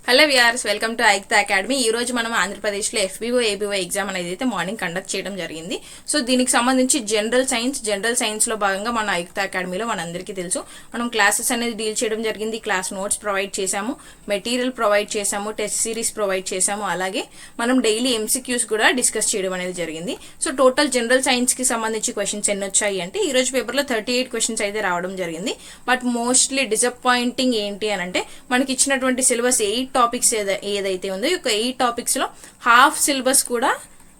Hello viewers, welcome to Aikta academy. ఈ రోజు మనం ఆంధ్రప్రదేశ్లో FBO ABO ఎగ్జామ్ అనేది అయితే మార్నింగ్ కండక్ట్ చేయడం జరిగింది. సో దీనికి సంబంధించి జనరల్ సైన్స్లో భాగంగా మన ఐక్తా అకాడమీలో మనందరికీ తెలుసు మనం క్లాసెస్ అనేది డీల్ చేయడం జరిగింది. క్లాస్ నోట్స్ ప్రొవైడ్ చేశాము, మెటీరియల్ ప్రొవైడ్ చేశాము, టెస్ట్ సిరీస్ ప్రొవైడ్ చేశాము, అలాగే మనం డైలీ MCQs కూడా డిస్కస్ చేయడం అనేది జరిగింది. సో టోటల్ జనరల్ సైన్స్కి సంబంధించి క్వశ్చన్స్ ఎన్ని వచ్చాయి అంటే ఈ రోజు పేపర్లో 38 క్వశ్చన్స్ అయితే రావడం జరిగింది. బట్ మోస్ట్లీ డిసప్పాయింటింగ్ ఏంటి అని అంటే మనకి ఇచ్చినటువంటి సిలబస్ 8 టాపిక్స్ ఏదైతే ఉందో ఈ 8 టాపిక్స్ లో హాఫ్ సిలబస్ కూడా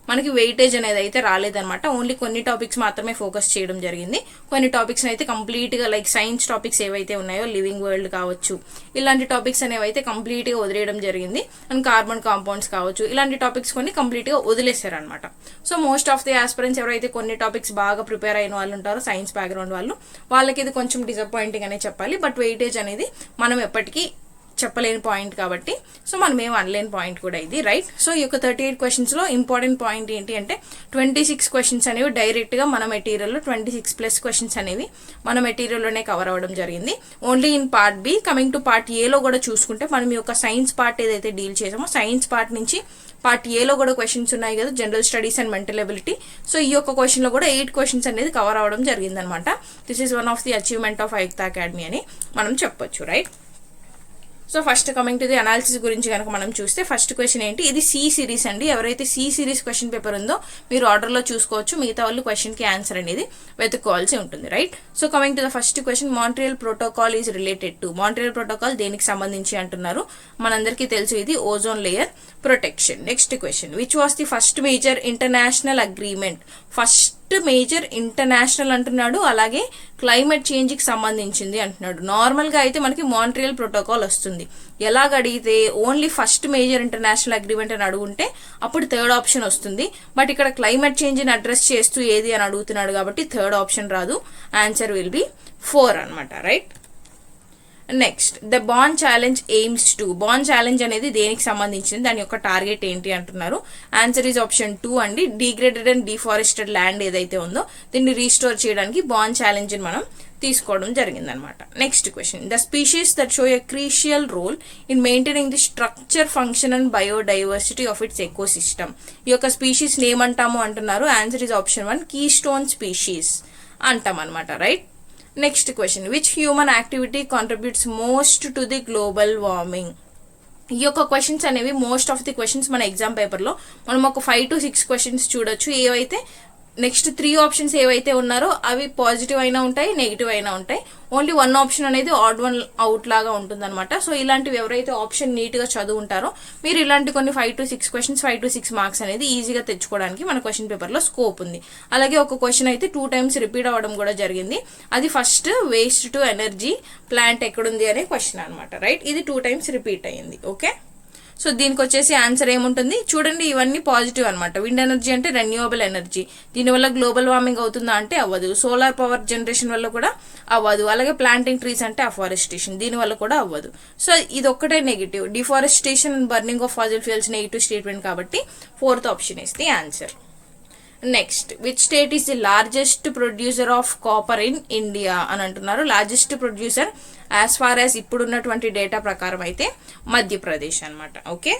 మనకి వెయిటేజ్ అనేది అయితే రాలేదన్నమాట. ఓన్లీ కొన్ని టాపిక్స్ మాత్రమే ఫోకస్ చేయడం జరిగింది. కొన్ని టాపిక్స్ అయితే కంప్లీట్ గా లైక్ సైన్స్ టాపిక్స్ ఏవైతే ఉన్నాయో లివింగ్ వరల్డ్ కావచ్చు, ఇలాంటి టాపిక్స్ అనేవి అయితే కంప్లీట్ గా వదిలేయడం జరిగింది. అండ్ కార్బన్ కాంపౌండ్స్ కావచ్చు, ఇలాంటి టాపిక్స్ కొన్ని కంప్లీట్ గా వదిలేశారు అనమాట. So most of the aspirants ఎవరైతే కొన్ని టాపిక్స్ బాగా ప్రిపేర్ అయిన వాళ్ళు ఉంటారో సైన్స్ బ్యాక్గ్రౌండ్ వాళ్ళకి ఇది కొంచెం డిసప్పాయింటింగ్ అనే చెప్పాలి. బట్ వెయిటేజ్ అనేది మనం ఎప్పటికీ చెప్పలేని పాయింట్ కాబట్టి సో మనం ఏం అనలేని పాయింట్ కూడా ఇది, రైట్. సో ఈ యొక్క 38 క్వశ్చన్స్ లో ఇంపార్టెంట్ పాయింట్ ఏంటి అంటే 26 క్వశ్చన్స్ అనేవి డైరెక్ట్ గా మన మెటీరియల్లో 26+ క్వశ్చన్స్ అనేవి మన మెటీరియల్లోనే కవర్ అవ్వడం జరిగింది. Only in part B. Coming to part ఏలో కూడా చూసుకుంటే మనం ఈ యొక్క సైన్స్ పార్ట్ ఏదైతే డీల్ చేసామో సైన్స్ పార్ట్ నుంచి పార్ట్ ఏలో కూడా క్వశ్చన్స్ ఉన్నాయి కదా, general studies and mental ability. So ఈ యొక్క క్వశ్చన్ లో కూడా 8 క్వశ్చన్స్ అనేది కవర్ అవ్వడం జరిగిందనమాట. This is one of the achievement of Aikta academy అని మనం చెప్పొచ్చు, right. So first coming to the analysis గురించి కనుక మనం చూస్తే ఫస్ట్ క్వశ్చన్ ఏంటి, ఇది C సిరీస్ అండి. ఎవరైతే C సిరీస్ క్వశ్చన్ పేపర్ ఉందో మీరు ఆర్డర్లో చూసుకోవచ్చు, మిగతా వాళ్ళు క్వశ్చన్కి ఆన్సర్ అనేది వెతుక్కోవాల్సి ఉంటుంది, right. So coming to the first question, Montreal protocol is related to. Montreal protocol దేనికి సంబంధించి అంటున్నారు, మనందరికీ తెలుసు ఇది ozone layer protection. Next question, which was the first major international agreement. First major international అంటున్నాడు, అలాగే క్లైమేట్ చేంజ్ కి సంబంధించింది అంటున్నాడు. నార్మల్ గా అయితే మనకి మాంట్రియల్ ప్రోటోకాల్ వస్తుంది. ఎలాగ అడిగితే only first major international agreement అని అడుగుంటే అప్పుడు థర్డ్ ఆప్షన్ వస్తుంది. బట్ ఇక్కడ క్లైమేట్ చేంజ్ ని అడ్రస్ చేస్తూ ఏది అని అడుగుతున్నాడు కాబట్టి థర్డ్ ఆప్షన్ రాదు. ఆన్సర్ విల్ బి 4 అనమాట, right. Next, the bond challenge AIIMS to. Bond challenge అనేది దేనికి సంబంధించింది, దాని యొక్క టార్గెట్ ఏంటి అంటున్నారు. ఆన్సర్ ఈజ్ ఆప్షన్ 2 అండి. డిగ్రేడెడ్ అండ్ డిఫారెస్టెడ్ ల్యాండ్ ఏదైతే ఉందో దీన్ని రీస్టోర్ చేయడానికి బాండ్ ఛాలెంజ్ ని మనం తీసుకోవడం జరిగిందనమాట. Next question, the species that show a crucial role in maintaining the structure, function and biodiversity of its ecosystem. ఈ యొక్క స్పీషీస్ ఏమంటాము అంటున్నారు. Answer is option 1, keystone species అంటాం అనమాట, right. Next question, which human activity contributes most to the global warming. ఈ యొక్క questions అనేవి most of the questions మన ఎగ్జామ్ పేపర్లో మనం ఒక 5 to 6 క్వశ్చన్స్ చూడొచ్చు. ఏవైతే నెక్స్ట్ 3 ఆప్షన్స్ ఏవైతే ఉన్నారో అవి పాజిటివ్ అయినా ఉంటాయి, నెగిటివ్ అయినా ఉంటాయి. ఓన్లీ 1 ఆప్షన్ అనేది ఆడ్ వన్ అవుట్ లాగా ఉంటుంది అనమాట. సో ఇలాంటివి ఎవరైతే ఆప్షన్ నీట్ గా చదువుంటారో మీరు ఇలాంటి కొన్ని 5 to 6 క్వశ్చన్స్ 5 to 6 మార్క్స్ అనేది ఈజీగా తెచ్చుకోవడానికి మన క్వశ్చన్ పేపర్ లో స్కోప్ ఉంది. అలాగే ఒక క్వశ్చన్ అయితే 2 times రిపీట్ అవ్వడం కూడా జరిగింది. అది first waste to energy plant ఎక్కడుంది అనే క్వశ్చన్ అనమాట, రైట్. ఇది 2 times రిపీట్ అయ్యింది, ఓకే. సో దీనికి వచ్చేసి ఆన్సర్ ఏముంటుంది చూడండి, ఇవన్నీ పాజిటివ్ అనమాట. విండ్ ఎనర్జీ అంటే రెన్యూవబుల్ ఎనర్జీ, దీనివల్ల గ్లోబల్ వార్మింగ్ అవుతుందా అంటే అవ్వదు. సోలార్ పవర్ జనరేషన్ వల్ల కూడా అవ్వదు. అలాగే ప్లాంటింగ్ ట్రీస్ అంటే అఫారెస్టేషన్, దీనివల్ల కూడా అవ్వదు. సో ఇది ఒక్కటే negative. Deforestation and burning of fossil fuels negative statement కాబట్టి 4th option is the answer. Next, which state is the largest producer of copper in India అని అంటున్నారు. Largest producer as far as ఇప్పుడున్నటువంటి data ప్రకారం అయితే మధ్యప్రదేశ్ అనమాట, okay.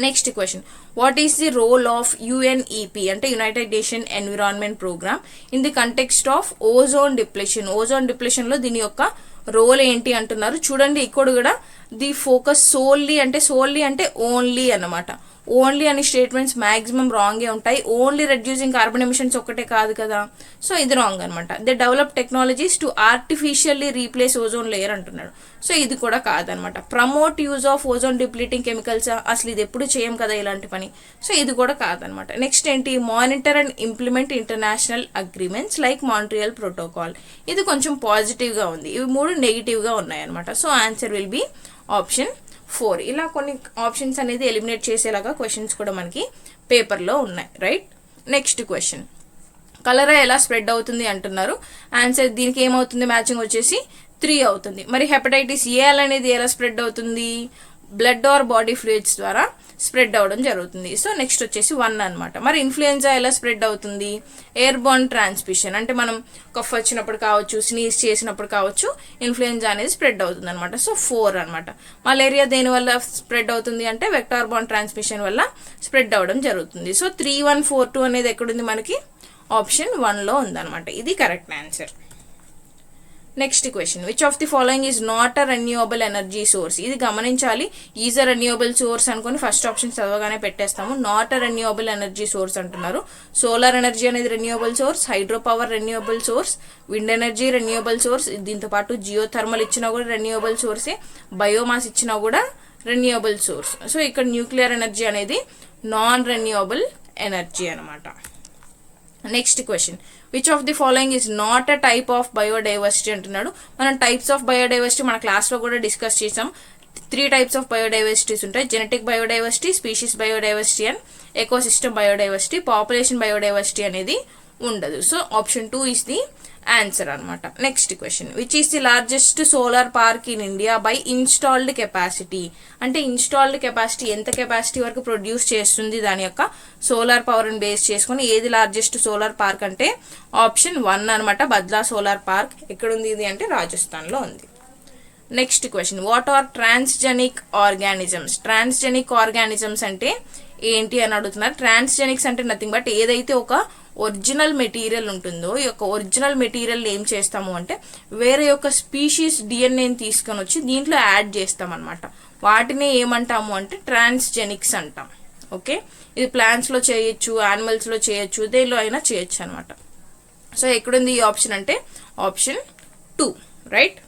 Next question, what is the role of UNEP అంటే united nation environment programme in the context of ozone depletion. Ozone depletion లో దీని యొక్క రోల్ ఏంటి అంటున్నారు. చూడండి ఇక్కడ కూడా ది ఫోకస్ సోల్లీ అంటే ఓన్లీ అన్నమాట. ఓన్లీ అనే స్టేట్మెంట్స్ మాక్సిమం రాంగే ఉంటాయి. ఓన్లీ రెడ్యూసింగ్ కార్బన్ ఎమిషన్స్ ఒక్కటే కాదు కదా, సో ఇది రాంగ్ అనమాట. They develop technologies to artificially replace ozone layer అంటున్నాడు. సో ఇది కూడా కాదనమాట. Promote use of ozone depleting chemicals, అసలు ఇది ఎప్పుడు చేయం కదా ఇలాంటి పని. సో ఇది కూడా కాదనమాట. నెక్స్ట్ ఏంటి, monitor and implement international agreements like Montreal protocol. ఇది కొంచెం పాజిటివ్ గా ఉంది, ఇవి 3 నెగిటివ్ గా ఉన్నాయి అనమాట. So answer will be option 4. ఇలా కొన్ని ఆప్షన్స్ అనేది ఎలిమినేట్ చేసేలాగా క్వశ్చన్స్ కూడా మనకి పేపర్లో ఉన్నాయి, రైట్. నెక్స్ట్ క్వశ్చన్, కలరా ఎలా స్ప్రెడ్ అవుతుంది అంటున్నారు. ఆన్సర్ దీనికి ఏమవుతుంది, మ్యాచింగ్ వచ్చేసి 3 అవుతుంది. మరి హెపటైటిస్ A అనేది ఎలా స్ప్రెడ్ అవుతుంది, బ్లడ్ ఆర్ బాడీ ఫ్లూయిడ్స్ ద్వారా స్ప్రెడ్ అవ్వడం జరుగుతుంది. సో నెక్స్ట్ వచ్చేసి 1 అనమాట. మరి ఇన్ఫ్లుయెన్జా ఎలా స్ప్రెడ్ అవుతుంది? ఎయిర్ బోర్న్ ట్రాన్స్మిషన్, అంటే మనం కఫ్ వచ్చినప్పుడు కావచ్చు, స్నీజ్ చేసినప్పుడు కావచ్చు, ఇన్ఫ్లుయెన్జా అనేది స్ప్రెడ్ అవుతుంది అనమాట. సో 4 అనమాట. మలేరియా దేని వల్ల స్ప్రెడ్ అవుతుంది అంటే వెక్టార్ బోర్న్ ట్రాన్స్మిషన్ వల్ల స్ప్రెడ్ అవ్వడం జరుగుతుంది. సో 3142 అనేది ఎక్కడుంది మనకి? ఆప్షన్ 1లో ఉందన్నమాట. ఇది correct answer. Next question, which of the following is not a renewable energy source? ఇది గమనించాలి. ఈజ్ అ రెన్యూవబుల్ సోర్స్ అనుకుని ఫస్ట్ ఆప్షన్ చదవగానే పెట్టేస్తాము. Not a renewable energy source అంటున్నారు. సోలార్ ఎనర్జీ అనేది renewable source, hydro power renewable source, wind energy renewable source, దీంతో పాటు Jio thermal ఇచ్చినా కూడా రెన్యూవబుల్ సోర్సే, బయోమాస్ ఇచ్చినా కూడా రెన్యూవబుల్ సోర్స్. సో ఇక్కడ న్యూక్లియర్ ఎనర్జీ అనేది నాన్ రెన్యూవబుల్ ఎనర్జీ అనమాట. Next question, which of the following is not a type of biodiversity అంటున్నాడు. మనం టైప్స్ ఆఫ్ బయోడైవర్సిటీ మన క్లాస్లో కూడా డిస్కస్ చేసాం. 3 టైప్స్ ఆఫ్ బయోడైవర్సిటీస్ ఉంటాయి. Genetic biodiversity, species biodiversity and ecosystem biodiversity. Population biodiversity అనేది ఉండదు. So option 2 is the answer అనమాట. Next question, which is the largest solar park in India by installed capacity? అంటే installed capacity ఎంత capacity వరకు produce చేస్తుంది, దాని యొక్క solar పవర్ని బేస్ చేసుకుని ఏది లార్జెస్ట్ సోలార్ పార్క్ అంటే ఆప్షన్ 1 అనమాట. బద్లా సోలార్ పార్క్ ఎక్కడుంది ఇది అంటే రాజస్థాన్లో ఉంది. Next question, what are transgenic organisms? Transgenic organisms అంటే ఏంటి అని అడుగుతున్నారు. ట్రాన్స్జెనిక్స్ అంటే నథింగ్ బట్ ఏదైతే ఒక ఒరిజినల్ మెటీరియల్ ఉంటుందో ఈ యొక్క ఒరిజినల్ మెటీరియల్ ఏం చేస్తాము అంటే వేరే యొక్క స్పీషీస్ డిఎన్ఏని తీసుకొని వచ్చి దీంట్లో యాడ్ చేస్తాం అనమాట. వాటిని ఏమంటాము అంటే ట్రాన్స్జెనిక్స్ అంటాం. ఓకే, ఇది ప్లాంట్స్లో చేయొచ్చు, యానిమల్స్లో చేయొచ్చు, దేనిలో అయినా చేయొచ్చు అనమాట. సో ఎక్కడుంది ఈ ఆప్షన్ అంటే option 2, right.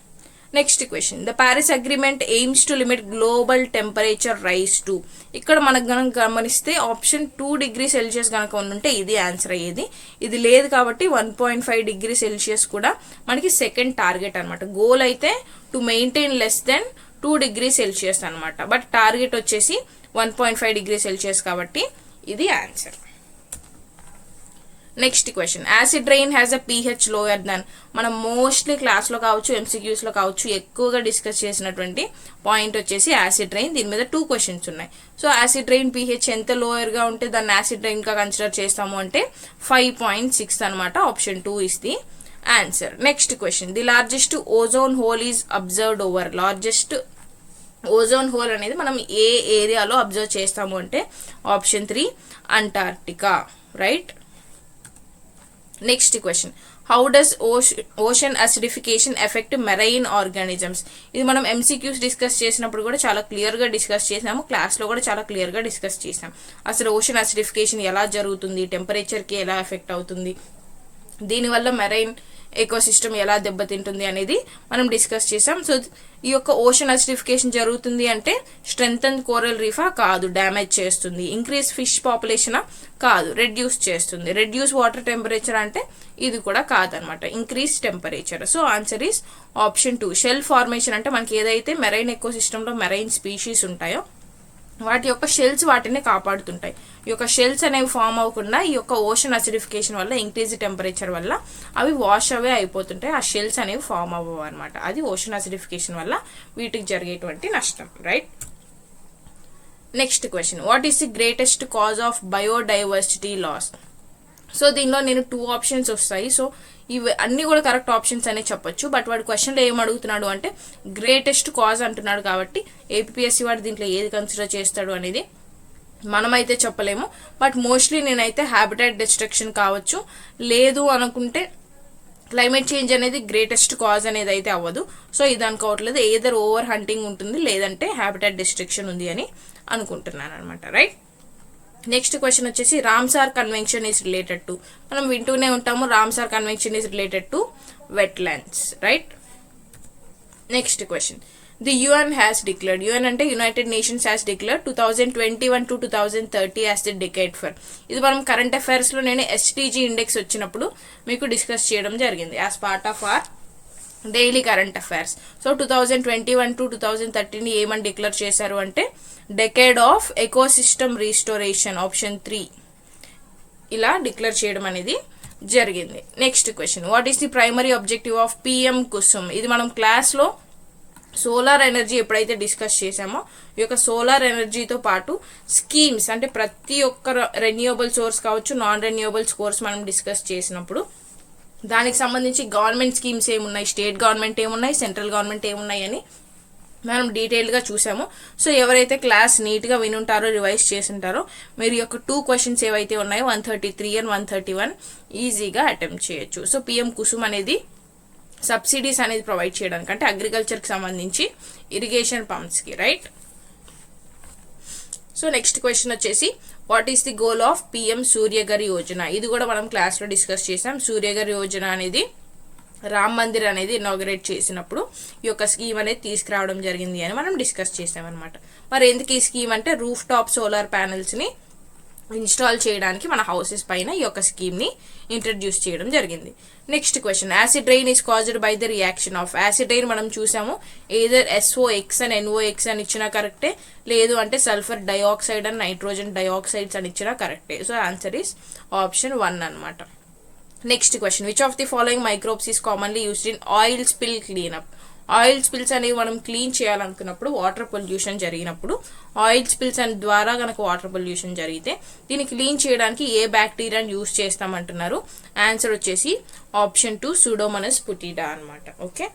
Next question, the Paris agreement aims to limit global temperature rise to? ఇక్కడ మనకు కనుక గమనిస్తే ఆప్షన్ 2 డిగ్రీ సెల్సియస్ కనుక ఉంటే ఇది ఆన్సర్ అయ్యేది. ఇది లేదు కాబట్టి 1.5 డిగ్రీ సెల్సియస్ కూడా మనకి సెకండ్ టార్గెట్ అనమాట. గోల్ అయితే to maintain less than 2 degree Celsius అనమాట. బట్ టార్గెట్ వచ్చేసి 1.5 డిగ్రీ సెల్సియస్ కాబట్టి ఇది answer. Next question, acid rain has a pH lower దాన్? మనం మోస్ట్లీ క్లాస్లో కావచ్చు, ఎంసీక్యూస్లో కావచ్చు ఎక్కువగా డిస్కస్ చేసినటువంటి పాయింట్ వచ్చేసి యాసిడ్ రెయిన్. దీని మీద 2 క్వశ్చన్స్ ఉన్నాయి. సో యాసిడ్ రెయిన్ pH ఎంత లోయర్గా ఉంటే దాన్ని యాసిడ్ రెయిన్గా కన్సిడర్ చేస్తాము అంటే 5.6 అనమాట. Option 2 is the answer. Next question, the largest ozone whole is observed over? Largest ozone whole అనేది మనం ఏ ఏరియాలో అబ్జర్వ్ చేస్తాము అంటే option 3 Antarctica, right. Next question, how does ocean acidification effect marine organisms? ఇది మనం ఎంసీక్యూస్ డిస్కస్ చేసినప్పుడు కూడా చాలా క్లియర్గా డిస్కస్ చేసాము, క్లాస్లో కూడా చాలా క్లియర్గా డిస్కస్ చేసాం. అసలు ఓషన్ అసిడిఫికేషన్ ఎలా జరుగుతుంది, టెంపరేచర్కి ఎలా ఎఫెక్ట్ అవుతుంది, దీనివల్ల మెరైన్ ఎకోసిస్టమ్ ఎలా దెబ్బతింటుంది అనేది మనం డిస్కస్ చేసాం. సో ఈ యొక్క ఓషన్ అసిడిఫికేషన్ జరుగుతుంది అంటే స్ట్రెంగ్తన్ కోరల్ రీఫా? కాదు, డ్యామేజ్ చేస్తుంది. ఇంక్రీజ్ ఫిష్ పాపులేషనా? కాదు, రెడ్యూస్ చేస్తుంది. రెడ్యూస్ వాటర్ టెంపరేచర్ అంటే ఇది కూడా కాదనమాట, increase temperature. So answer is option 2. Shale formation అంటే మనకి ఏదైతే మెరైన్ ఎకోసిస్టంలో మెరైన్ స్పీషీస్ ఉంటాయో వాటి యొక్క షెల్స్ వాటిని కాపాడుతుంటాయి. ఈ యొక్క షెల్స్ అనేవి ఫామ్ అవ్వకుండా ఈ యొక్క ఓషన్ అసిడిఫికేషన్ వల్ల, ఇంక్రీజ్ టెంపరేచర్ వల్ల అవి వాష్ అవే అయిపోతుంటాయి. ఆ షెల్స్ అనేవి ఫామ్ అవ్వవు అనమాట. అది ఓషన్ అసిడిఫికేషన్ వల్ల వీటికి జరిగేటువంటి నష్టం, right. Next question, what is the greatest cause of biodiversity loss? So దీనిలో నేను 2 ఆప్షన్స్ వస్తాయి. సో ఇవి అన్ని కూడా కరెక్ట్ ఆప్షన్స్ అనే చెప్పొచ్చు. బట్ వాడు క్వశ్చన్లో ఏం అడుగుతున్నాడు అంటే గ్రేటెస్ట్ కాజ్ అంటున్నాడు కాబట్టి ఏపీఎస్సీ వాడు దీంట్లో ఏది కన్సిడర్ చేస్తాడు అనేది మనమైతే చెప్పలేము. బట్ మోస్ట్లీ నేనైతే హ్యాబిటాట్ డిస్ట్రక్షన్ కావచ్చు, లేదు అనుకుంటే క్లైమేట్ చేంజ్ అనేది గ్రేటెస్ట్ కాజ్ అనేది అయితే అవ్వదు. సో ఇది అనుకోవట్లేదు, ఏదర్ ఓవర్ హంటింగ్ ఉంటుంది లేదంటే హ్యాబిటాట్ డిస్ట్రక్షన్ ఉంది అని అనుకుంటున్నాను అనమాట, రైట్. నెక్స్ట్ క్వశ్చన్ వచ్చేసి Ramsar convention is related to? మనం వింటూనే ఉంటాము, Ramsar convention is related to wetlands, right. Next question, the UN has declared? UN అంటే United Nations has declared 2021 to 2030 as the decade for? ఇది మనం కరెంట్ అఫైర్స్లో నేను ఎస్టీజీ ఇండెక్స్ వచ్చినప్పుడు మీకు డిస్కస్ చేయడం జరిగింది as part of our daily current affairs. So 2021 to 2030ని ఏమని డిక్లేర్ చేశారు అంటే decade of ecosystem restoration, option 3 ఇలా డిక్లేర్ చేయడం అనేది జరిగింది. Next question, what is the primary objective of PM Kusum? ఇది మనం క్లాస్లో సోలార్ ఎనర్జీ ఎప్పుడైతే డిస్కస్ చేసామో ఈ యొక్క సోలార్ ఎనర్జీతో పాటు స్కీమ్స్ అంటే ప్రతి ఒక్క రెన్యూవబుల్ సోర్స్ కావచ్చు, నాన్ రెన్యూవబుల్ సోర్స్ మనం డిస్కస్ చేసినప్పుడు దానికి సంబంధించి గవర్నమెంట్ స్కీమ్స్ ఏమున్నాయి, స్టేట్ గవర్నమెంట్ ఏమున్నాయి, సెంట్రల్ గవర్నమెంట్ ఏమున్నాయి అని మనం డీటెయిల్గా చూసాము. సో ఎవరైతే క్లాస్ నీట్గా వినుంటారో, రివైజ్ చేసింటారో మీరు ఈ యొక్క 2 క్వశ్చన్స్ ఏవైతే ఉన్నాయో 133 and 131 ఈజీగా అటెంప్ట్ చేయొచ్చు. సో పిఎం కుసుమ్ అనేది సబ్సిడీస్ అనేది ప్రొవైడ్ చేయడానికి, అంటే అగ్రికల్చర్కి సంబంధించి irrigation పంప్స్కి, right. So next question వచ్చేసి what is the goal of PM Surya Ghar Yojana. ఇది కూడా మనం క్లాస్లో డిస్కస్ చేసాం. సూర్యఘర్ యోజన అనేది రామ్ మందిర్ అనేది ఇనాగరేట్ చేసినప్పుడు ఈ యొక్క స్కీమ్ అనేది తీసుకురావడం జరిగింది అని మనం డిస్కస్ చేసామన్నమాట. మరి ఎందుకు ఈ స్కీమ్ అంటే రూఫ్ టాప్ సోలార్ ప్యానెల్స్ని ఇన్స్టాల్ చేయడానికి మన హౌసెస్ పైన ఈ యొక్క స్కీమ్ని ఇంట్రడ్యూస్ చేయడం జరిగింది. Next question acid rain is caused by the reaction of. Acid rain మనం చూసాము, ఏదర్ SOX and NOx అని ఇచ్చినా కరెక్టే, లేదు అంటే sulphur dioxide and nitrogen dioxides అని ఇచ్చినా కరెక్టే. సో ఆన్సర్ ఈస్ ఆప్షన్ 1 అనమాట. Next question which of the following microbes is commonly used in oil spill cleanup. Oil spills అనేవి మనం క్లీన్ చేయాలనుకున్నప్పుడు, వాటర్ పొల్యూషన్ జరిగినప్పుడు, ఆయిల్ స్పిల్స్ అని ద్వారా కనుక వాటర్ పొల్యూషన్ జరిగితే దీన్ని క్లీన్ చేయడానికి ఏ బ్యాక్టీరియాని యూస్ చేస్తామంటున్నారు. ఆన్సర్ వచ్చేసి ఆప్షన్ 2 సూడోమోనాస్ పుటిడా అనమాట. Okay.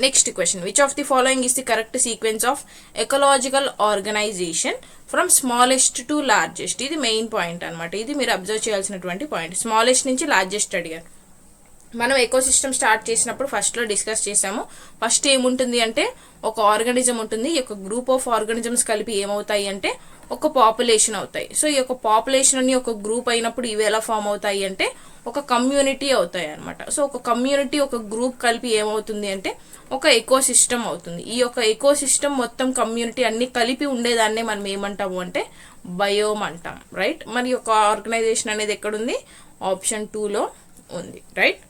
Next question which of the following is the correct sequence of ecological organization from smallest to largest. ఇది మెయిన్ పాయింట్ అనమాట. ఇది మీరు అబ్జర్వ్ చేయాల్సినటువంటి పాయింట్. స్మాలెస్ట్ నుంచి లార్జెస్ట్ అడిగారు. మనం ఎకోసిస్టమ్ స్టార్ట్ చేసినప్పుడు ఫస్ట్లో డిస్కస్ చేసాము. ఫస్ట్ ఏముంటుంది అంటే ఒక ఆర్గానిజం ఉంటుంది. ఈ యొక్క గ్రూప్ ఆఫ్ ఆర్గానిజమ్స్ కలిపి ఏమవుతాయి అంటే ఒక పాపులేషన్ అవుతాయి. సో ఈ యొక్క పాపులేషన్ అని ఒక గ్రూప్ అయినప్పుడు ఇవి ఎలా ఫామ్ అవుతాయి అంటే ఒక కమ్యూనిటీ అవుతాయి అనమాట. సో ఒక కమ్యూనిటీ, ఒక గ్రూప్ కలిపి ఏమవుతుంది అంటే ఒక ఎకోసిస్టమ్ అవుతుంది. ఈ యొక్క ఎకోసిస్టమ్ మొత్తం కమ్యూనిటీ అన్ని కలిపి ఉండేదాన్నే మనం ఏమంటాము అంటే బయోమ్ అంటాం, రైట్. మరి యొక్క ఆర్గనైజేషన్ అనేది ఎక్కడుంది? ఆప్షన్ 2లో ఉంది, right.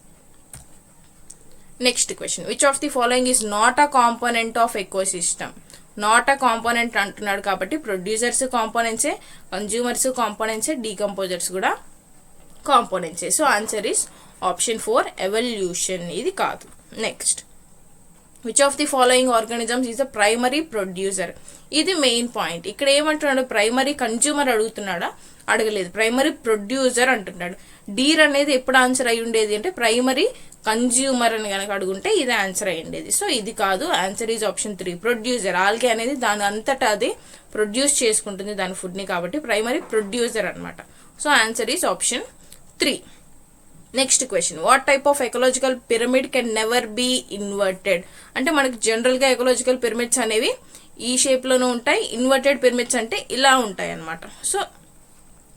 Next question which of the following is not a component of ecosystem. Not a component అంటున్నాడు కాబట్టి ప్రొడ్యూసర్స్ కాంపోనెంట్సే, కన్జ్యూమర్స్ కాంపోనెంట్సే, డీకంపోజర్స్ కూడా కాంపోనెంట్సే. So answer is option 4 evolution. ఇది కాదు. Next which of the following organisms is the primary producer. ఇది main point. ఇక్కడ ఏమంటున్నాడు? ప్రైమరీ కన్జ్యూమర్ అడుగుతున్నాడా? అడగలేదు. ప్రైమరీ ప్రొడ్యూసర్ అంటున్నాడు. డీర్ అనేది ఎప్పుడు ఆన్సర్ అయి ఉండేది అంటే ప్రైమరీ కన్జ్యూమర్ అని కనుక అడుగుంటే ఇది ఆన్సర్ అయి ఉండేది. సో ఇది కాదు. Answer is option 3 producer. Algae అనేది దాని అంతటా అది ప్రొడ్యూస్ చేసుకుంటుంది దాని ఫుడ్ని, కాబట్టి ప్రైమరీ ప్రొడ్యూసర్ అనమాట. So answer is option 3. Next question what type of ecological pyramid can never be inverted. అంటే మనకి జనరల్గా ఎకలాజికల్ పిరమిడ్స్ అనేవి ఈ షేప్లోనే ఉంటాయి. ఇన్వర్టెడ్ పిరమిడ్స్ అంటే ఇలా ఉంటాయి అన్నమాట. సో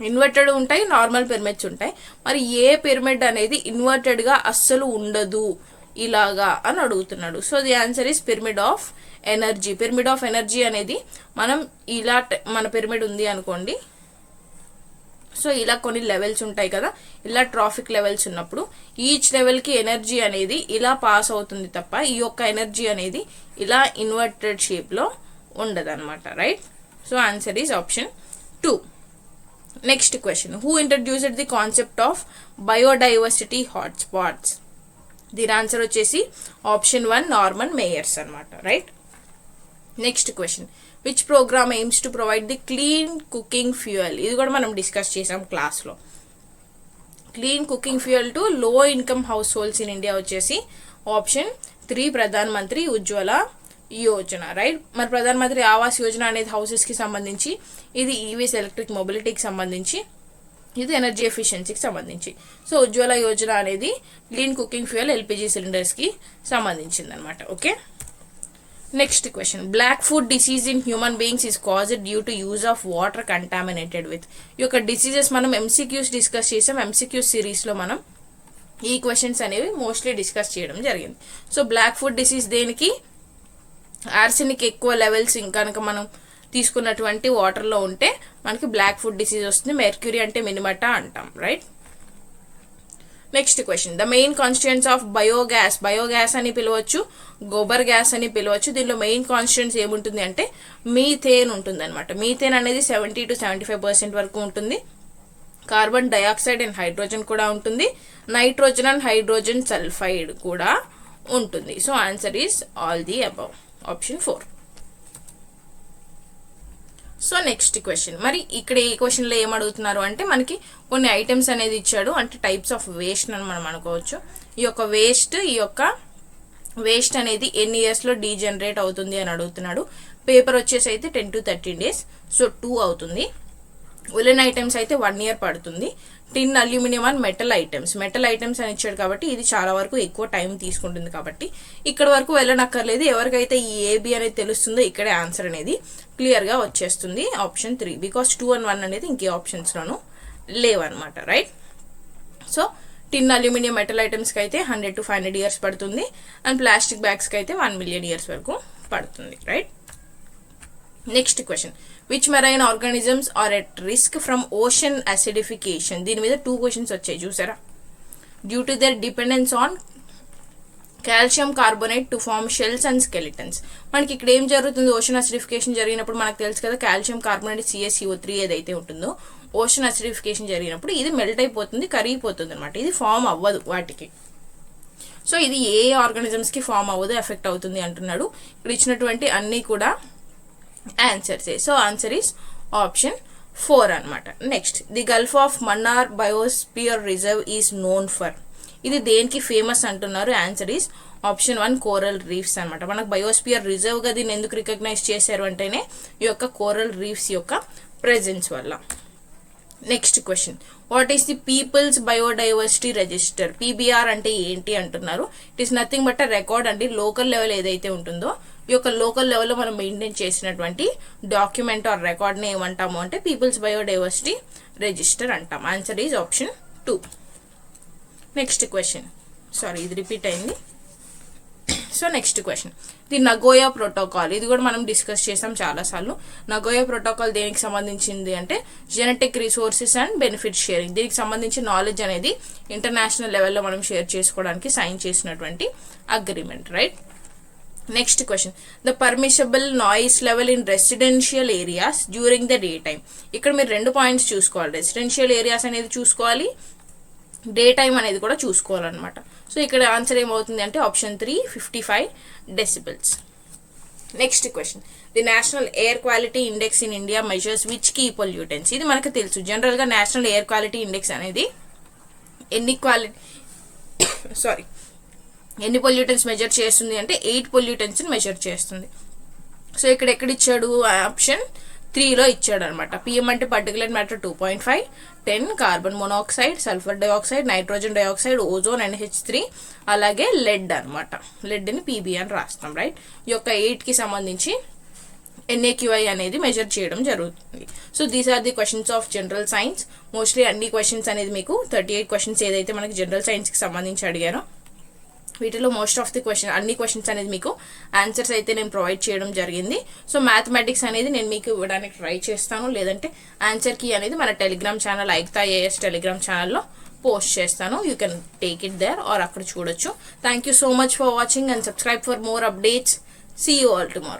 ఇన్వర్టెడ్ ఉంటాయి, నార్మల్ పిరమిడ్స్ ఉంటాయి. మరి ఏ పిరమిడ్ అనేది ఇన్వర్టెడ్గా అస్సలు ఉండదు ఇలాగా అని అడుగుతున్నాడు. So the answer is pyramid of energy. Pyramid of energy అనేది మనం ఇలా మన పిరమిడ్ ఉంది అనుకోండి. సో ఇలా కొన్ని లెవెల్స్ ఉంటాయి కదా, ఇలా ట్రాఫిక్ లెవెల్స్ ఉన్నప్పుడు ఈచ్ లెవెల్కి ఎనర్జీ అనేది ఇలా పాస్ అవుతుంది తప్ప ఈ యొక్క ఎనర్జీ అనేది ఇలా ఇన్వర్టెడ్ షేప్లో ఉండదు అనమాట, right. So answer is option 2. Next question who introduced the concept of biodiversity hotspots. దీని ఆన్సర్ వచ్చేసి ఆప్షన్ 1 నార్మన్ మేయర్స్ అనమాట, right. Next question which programme aims to provide the clean cooking fuel. ఇది కూడా మనం discuss చేసాం క్లాస్లో. Clean cooking fuel to low income households in India వచ్చేసి option 3 Pradhan Mantri Ujjwala Yojana, right. మరి ప్రధాన్ మంత్రి ఆవాస్ యోజన అనేది హౌసెస్కి సంబంధించి, ఇది ఈవీస్ ఎలక్ట్రిక్ మొబిలిటీకి సంబంధించి, ఇది ఎనర్జీ ఎఫిషియన్సీకి సంబంధించి. సో ఉజ్వల యోజన అనేది క్లీన్ కుకింగ్ ఫ్యూయల్ ఎల్పిజి సిలిండర్స్కి సంబంధించింది అనమాట. Okay. Next question black foot disease in human beings is caused due to use of water contaminated with. ఈ యొక్క డిసీజెస్ మనం ఎంసీక్యూస్ డిస్కస్ చేసాం. ఎంసీక్యూస్ సిరీస్లో మనం ఈ క్వశ్చన్స్ అనేవి మోస్ట్లీ డిస్కస్ చేయడం జరిగింది. సో బ్లాక్ ఫుడ్ డిసీజ్ దేనికి? ఆర్సెనిక్ ఎక్కువ లెవెల్స్ కనుక మనం తీసుకున్నటువంటి వాటర్లో ఉంటే మనకి బ్లాక్ ఫుడ్ డిసీజ్ వస్తుంది. మెర్క్యూరీ అంటే మినిమటా అంటాం, right. Next question the main constituents of biogas. Biogas అని పిలవచ్చు, గోబర్ గ్యాస్ అని పిలవచ్చు. దీనిలో మెయిన్ కాన్స్టిట్యూయెంట్స్ ఏముంటుంది అంటే మీథేన్ ఉంటుంది అనమాట. మీథేన్ అనేది 70 to 75% వరకు ఉంటుంది. కార్బన్ డైఆక్సైడ్ అండ్ హైడ్రోజన్ కూడా ఉంటుంది. నైట్రోజన్ అండ్ హైడ్రోజన్ సల్ఫైడ్ కూడా ఉంటుంది. So answer is all the above. Option 4. So next question, మరి ఇక్కడ ఈ క్వశ్చన్లో ఏం అడుగుతున్నారు అంటే మనకి కొన్ని ఐటమ్స్ అనేది ఇచ్చాడు, అంటే టైప్స్ ఆఫ్ వేస్ట్ అని మనం అనుకోవచ్చు. ఈ యొక్క వేస్ట్ అనేది ఎన్ని ఇయర్స్లో డీజనరేట్ అవుతుంది అని అడుగుతున్నాడు. పేపర్ వచ్చేసి అయితే 10 to 13 days, సో 2 అవుతుంది. ఉలెన్ ఐటమ్స్ అయితే 1 year పడుతుంది. టిన్, అల్యూమినియం అండ్ మెటల్ ఐటమ్స్ అని ఇచ్చాడు కాబట్టి ఇది చాలా వరకు ఎక్కువ టైం తీసుకుంటుంది కాబట్టి ఇక్కడ వరకు వెళ్ళనక్కర్లేదు. ఎవరికైతే ఈ ఏబి అనేది తెలుస్తుందో ఇక్కడే ఆన్సర్ అనేది క్లియర్గా వచ్చేస్తుంది ఆప్షన్ 3, బికాస్ 2 and 1 అనేది ఇంకే ఆప్షన్స్లోనూ లేవన్నమాట, right. So tin, aluminium, metal ఐటమ్స్కి అయితే 100 to 500 years పడుతుంది, అండ్ ప్లాస్టిక్ బ్యాగ్స్కి అయితే 1 million years వరకు పడుతుంది, right. Next question, which marine organisms are at risk from ocean acidification. దీని మీద 2 questions వచ్చాయి చూసారా. Due to their dependence on calcium carbonate to form shells and skeletons. మనకి ఇక్కడ ఏం జరుగుతుంది, ఓషన్ అసిడిఫికేషన్ జరిగినప్పుడు మనకు తెలుసు కదా, కాల్షియం కార్బోనేట్ CaCO3 ఏదైతే ఉంటుందో ఓషన్ అసిడిఫికేషన్ జరిగినప్పుడు ఇది మెల్ట్ అయిపోతుంది, కరిగిపోతుంది అనమాట. ఇది ఫామ్ అవ్వదు వాటికి. సో ఇది ఏ ఆర్గానిజమ్స్కి ఫామ్ అవ్వదు, ఎఫెక్ట్ అవుతుంది అంటున్నాడు. ఇక్కడ ఇచ్చినటువంటి అన్నీ కూడా ఆన్సర్సే. సో ఆన్సర్ ఈస్ ఆప్షన్ 4 అనమాట. Next, the Gulf of Mannar biosphere reserve is known for. ఇది దేనికి ఫేమస్ అంటున్నారు. Answer is option 1 coral reefs అనమాట. మనకు బయోస్పియర్ రిజర్వ్గా దీన్ని ఎందుకు రికగ్నైజ్ చేశారు అంటేనే ఈ యొక్క కోరల్ రీఫ్స్ యొక్క ప్రెజెన్స్ వల్ల. Next question, what is the people's biodiversity register. PBR అంటే ఏంటి అంటున్నారు. It is nothing but a record అండి. లోకల్ లెవెల్ ఏదైతే ఉంటుందో ఈ యొక్క లోకల్ లెవెల్లో మనం మెయింటైన్ చేసినటువంటి డాక్యుమెంట్ ఆర్ రికార్డ్ని ఏమంటాము అంటే పీపుల్స్ బయోడైవర్సిటీ రిజిస్టర్ అంటాం. Answer is option 2. Next question, sorry ఇది రిపీట్ అయింది. So next question, the Nagoya protocol. ఇది కూడా మనం డిస్కస్ చేసాం చాలాసార్లు. నగోయా ప్రోటోకాల్ దేనికి సంబంధించింది అంటే genetic resources and benefit sharing. దీనికి సంబంధించి నాలెడ్జ్ అనేది ఇంటర్నేషనల్ లెవెల్లో మనం షేర్ చేసుకోవడానికి సైన్ చేసినటువంటి agreement, right. Next question, the permissible noise level in residential areas during the day time. ఇక్కడ మీరు 2 points చూసుకోవాలి. రెసిడెన్షియల్ ఏరియాస్ అనేది చూసుకోవాలి, డే టైమ్ అనేది కూడా చూసుకోవాలన్నమాట. సో ఇక్కడ ఆన్సర్ ఏమవుతుంది అంటే option 3 55 decibels. Next question, the national air quality index in India measures which key pollutants. ఇది మనకు తెలుసు. జనరల్గా నేషనల్ ఎయిర్ క్వాలిటీ ఇండెక్స్ అనేది ఎన్ని పొల్యూటెంట్స్ మెజర్ చేస్తుంది అంటే 8 పొల్యూటెంట్స్ని మెజర్ చేస్తుంది. సో ఇక్కడ ఎక్కడ ఇచ్చాడు, ఆప్షన్ 3లో ఇచ్చాడు అనమాట. పిఎం అంటే particular matter 2.5, 10 carbon monoxide, sulphur dioxide, nitrogen dioxide, ozone, NH3, అలాగే లెడ్ అనమాట. లెడ్ని PB అని రాస్తాం, రైట్. ఈ యొక్క 8కి సంబంధించి NAQI అనేది మెజర్ చేయడం జరుగుతుంది. So these are the questions of general science. Mostly అన్ని క్వశ్చన్స్ అనేది మీకు 38 questions ఏదైతే మనకి జనరల్ సైన్స్కి సంబంధించి అడిగారో వీటిలో మోస్ట్ ఆఫ్ ది అన్ని క్వశ్చన్స్ అనేది మీకు ఆన్సర్స్ అయితే నేను ప్రొవైడ్ చేయడం జరిగింది. సో మ్యాథమెటిక్స్ అనేది నేను మీకు ఇవ్వడానికి ట్రై చేస్తాను, లేదంటే ఆన్సర్ కీ అనేది మన telegram channel Ekta AS telegram ఛానల్లో పోస్ట్ చేస్తాను. You can take it there or అక్కడ చూడొచ్చు. Thank you so much for watching and subscribe for more updates. See you all tomorrow.